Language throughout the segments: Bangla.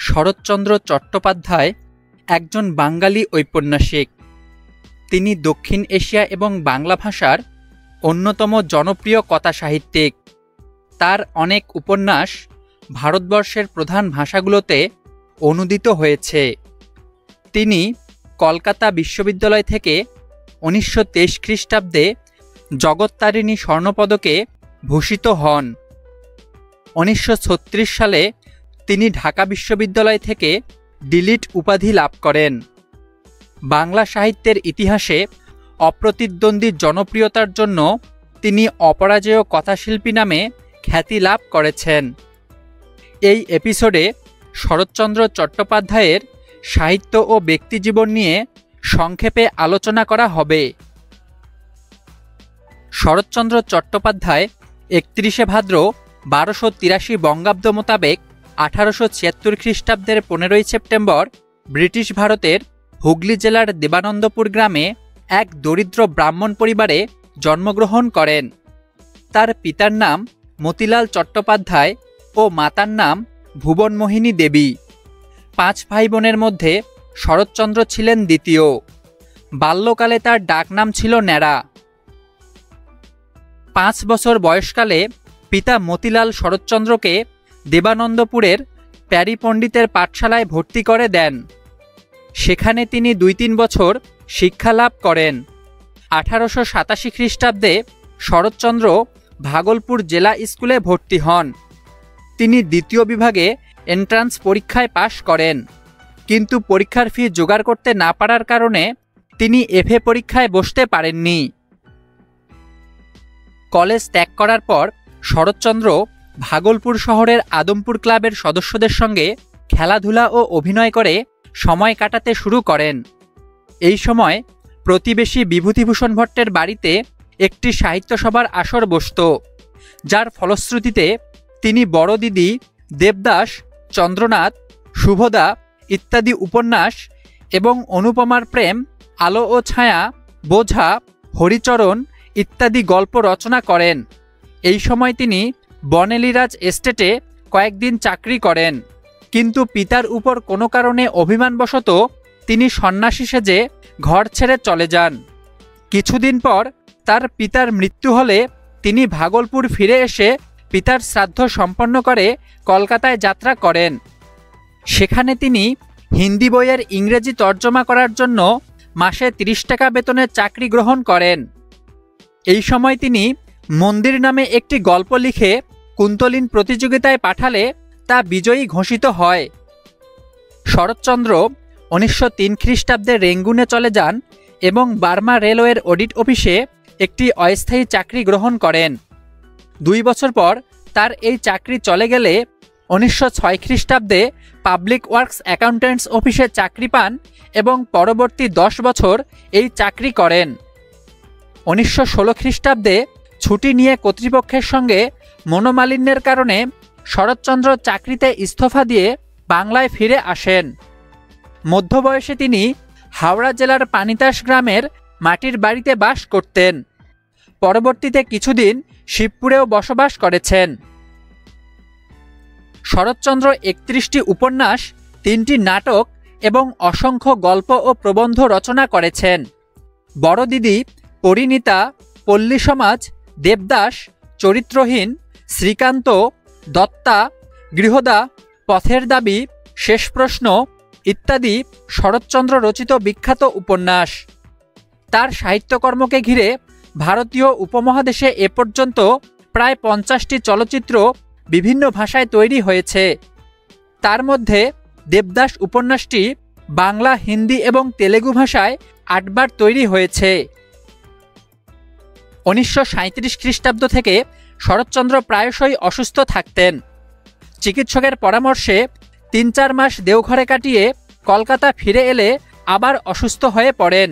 শরৎচন্দ্র চট্টোপাধ্যায় একজন বাঙালি ঔপন্যাসিক। তিনি দক্ষিণ এশিয়া এবং বাংলা ভাষার অন্যতম জনপ্রিয় কথাসাহিত্যিক। তার অনেক উপন্যাস ভারতবর্ষের প্রধান ভাষাগুলোতে অনূদিত হয়েছে। তিনি কলকাতা বিশ্ববিদ্যালয় থেকে 1923 খ্রিস্টাব্দে জগত্তারিণী স্বর্ণপদকে ভূষিত হন। 1936 সালে তিনি ঢাকা বিশ্ববিদ্যালয় থেকে ডিলিট উপাধি লাভ করেন। বাংলা সাহিত্যের ইতিহাসে অপ্রতিদ্বন্দ্বী জনপ্রিয়তার জন্য তিনি অপরাজেয় কথাশিল্পী নামে খ্যাতি লাভ করেছেন। এই এপিসোডে শরৎচন্দ্র চট্টোপাধ্যায়ের সাহিত্য ও ব্যক্তিজীবন নিয়ে সংক্ষেপে আলোচনা করা হবে। শরৎচন্দ্র চট্টোপাধ্যায় 31শে ভাদ্র 1283 বঙ্গাব্দ মোতাবেক 1876 খ্রিস্টাব্দের 15ই সেপ্টেম্বর ব্রিটিশ ভারতের হুগলি জেলার দেবানন্দপুর গ্রামে এক দরিদ্র ব্রাহ্মণ পরিবারে জন্মগ্রহণ করেন। তার পিতার নাম মতিলাল চট্টোপাধ্যায় ও মাতার নাম ভুবনমোহিনী দেবী। 5 ভাই বোনের মধ্যে শরৎচন্দ্র ছিলেন দ্বিতীয়। বাল্যকালে তার ডাকনাম ছিল ন্যাড়া। 5 বছর বয়সকালে পিতা মতিলাল শরৎচন্দ্রকে দেবানন্দপুরের প্যারী পণ্ডিতের পাঠশালায় ভর্তি করে দেন। সেখানে তিনি 2-3 বছর শিক্ষা লাভ করেন। 1887 খ্রিস্টাব্দে শরৎচন্দ্র ভাগলপুর জেলা স্কুলে ভর্তি হন। তিনি দ্বিতীয় বিভাগে এন্ট্রান্স পরীক্ষায় পাশ করেন, কিন্তু পরীক্ষার ফি জোগাড় করতে না পারার কারণে তিনি এফএ পরীক্ষায় বসতে পারেননি। কলেজ ত্যাগ করার পর শরৎচন্দ্র ভাগলপুর শহরের আদমপুর ক্লাবের সদস্যদের সঙ্গে খেলাধুলা ও অভিনয় করে সময় কাটাতে শুরু করেন। এই সময় প্রতিবেশী বিভূতিভূষণ ভট্টের বাড়িতে একটি সাহিত্য সভার আসর বসত, যার ফলশ্রুতিতে তিনি বড় দিদি, দেবদাস, চন্দ্রনাথ, শুভদা ইত্যাদি উপন্যাস এবং অনুপমার প্রেম, আলো ও ছায়া, বোঝা, হরিচরণ ইত্যাদি গল্প রচনা করেন। এই সময় তিনি বনেলিরাজ এস্টেটে কয়েকদিন চাকরি করেন, কিন্তু পিতার উপর কোনো কারণে অভিমানবশত তিনি সন্ন্যাসী সেজে ঘর ছেড়ে চলে যান। কিছুদিন পর তার পিতার মৃত্যু হলে তিনি ভাগলপুর ফিরে এসে পিতার শ্রাদ্ধ সম্পন্ন করে কলকাতায় যাত্রা করেন। সেখানে তিনি হিন্দি বইয়ের ইংরেজি তর্জমা করার জন্য মাসে 30 টাকা বেতনের চাকরি গ্রহণ করেন। এই সময় তিনি মন্দির নামে একটি গল্প লিখে কুন্তলিন প্রতিযোগিতায় পাঠালে তা বিজয়ী ঘোষিত হয়। শরৎচন্দ্র 1903 খ্রিস্টাব্দে রেঙ্গুনে চলে যান এবং বার্মা রেলওয়ের অডিট অফিসে একটি অস্থায়ী চাকরি গ্রহণ করেন। 2 বছর পর তার এই চাকরি চলে গেলে 1906 খ্রিস্টাব্দে পাবলিক ওয়ার্কস অ্যাকাউন্ট্যান্টস অফিসে চাকরি পান এবং পরবর্তী 10 বছর এই চাকরি করেন। 1916 খ্রিস্টাব্দে ছুটি নিয়ে কর্তৃপক্ষের সঙ্গে মনোমালিন্যের কারণে শরৎচন্দ্র চাকরিতে ইস্তফা দিয়ে বাংলায় ফিরে আসেন। মধ্যবয়সে তিনি হাওড়া জেলার পানিতাস গ্রামের মাটির বাড়িতে বাস করতেন। পরবর্তীতে কিছুদিন শিবপুরেও বসবাস করেছেন। শরৎচন্দ্র 31টি উপন্যাস, 3টি নাটক এবং অসংখ্য গল্প ও প্রবন্ধ রচনা করেছেন। বড় দিদি, পরিণীতা, পল্লী সমাজ, দেবদাস, চরিত্রহীন, শ্রীকান্ত, দত্তা, গৃহদা, পথের দাবি, শেষ প্রশ্ন ইত্যাদি শরৎচন্দ্র রচিত বিখ্যাত উপন্যাস। তার সাহিত্যকর্মকে ঘিরে ভারতীয় উপমহাদেশে এ পর্যন্ত প্রায় 50টি চলচ্চিত্র বিভিন্ন ভাষায় তৈরি হয়েছে। তার মধ্যে দেবদাস উপন্যাসটি বাংলা, হিন্দি এবং তেলেগু ভাষায় 8 বার তৈরি হয়েছে। 1937 খ্রিস্টাব্দ থেকে শরৎচন্দ্র প্রায়শই অসুস্থ থাকতেন। চিকিৎসকের পরামর্শে 3-4 মাস দেওঘরে কাটিয়ে কলকাতা ফিরে এলে আবার অসুস্থ হয়ে পড়েন।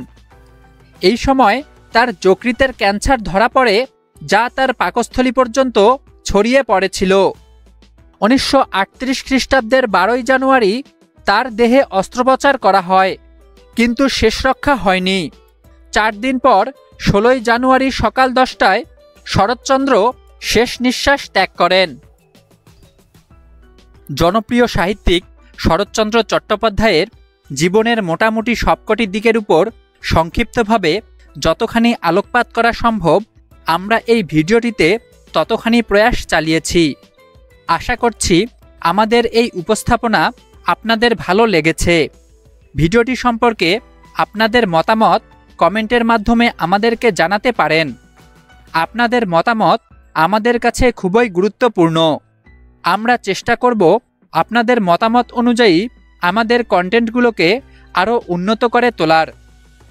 এই সময় তার যকৃতের ক্যান্সার ধরা পড়ে, যা তার পাকস্থলী পর্যন্ত ছড়িয়ে পড়েছিল। 1938 খ্রিস্টাব্দের 12ই জানুয়ারি তার দেহে অস্ত্রোপচার করা হয়, কিন্তু শেষ রক্ষা হয়নি। 4 দিন পর 16ই জানুয়ারি সকাল 10টায় শরৎচন্দ্র শেষ নিঃশ্বাস ত্যাগ করেন। জনপ্রিয় সাহিত্যিক শরৎচন্দ্র চট্টোপাধ্যায়ের জীবনের মোটামুটি সবকটি দিকের উপর সংক্ষিপ্তভাবে যতখানি আলোকপাত করা সম্ভব আমরা এই ভিডিওটিতে ততখানি প্রয়াস চালিয়েছি। আশা করছি আমাদের এই উপস্থাপনা আপনাদের ভালো লেগেছে। ভিডিওটি সম্পর্কে আপনাদের মতামত কমেন্টের মাধ্যমে আমাদেরকে জানাতে পারেন। আপনাদের মতামত আমাদের কাছে খুবই গুরুত্বপূর্ণ। আমরা চেষ্টা করব আপনাদের মতামত অনুযায়ী আমাদের কন্টেন্টগুলোকে আরও উন্নত করে তোলার।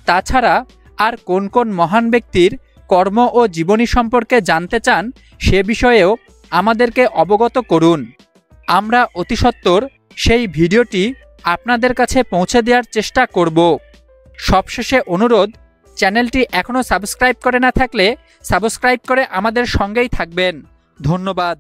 তাছাড়া আর কোন কোন মহান ব্যক্তির কর্ম ও জীবনী সম্পর্কে জানতে চান সে বিষয়েও আমাদেরকে অবগত করুন। আমরা অতি সত্বর সেই ভিডিওটি আপনাদের কাছে পৌঁছে দেওয়ার চেষ্টা করব। সবশেষে অনুরোধ, চ্যানেলটি এখনও সাবস্ক্রাইব করে না থাকলে সাবস্ক্রাইব করে আমাদের সঙ্গেই থাকবেন। ধন্যবাদ।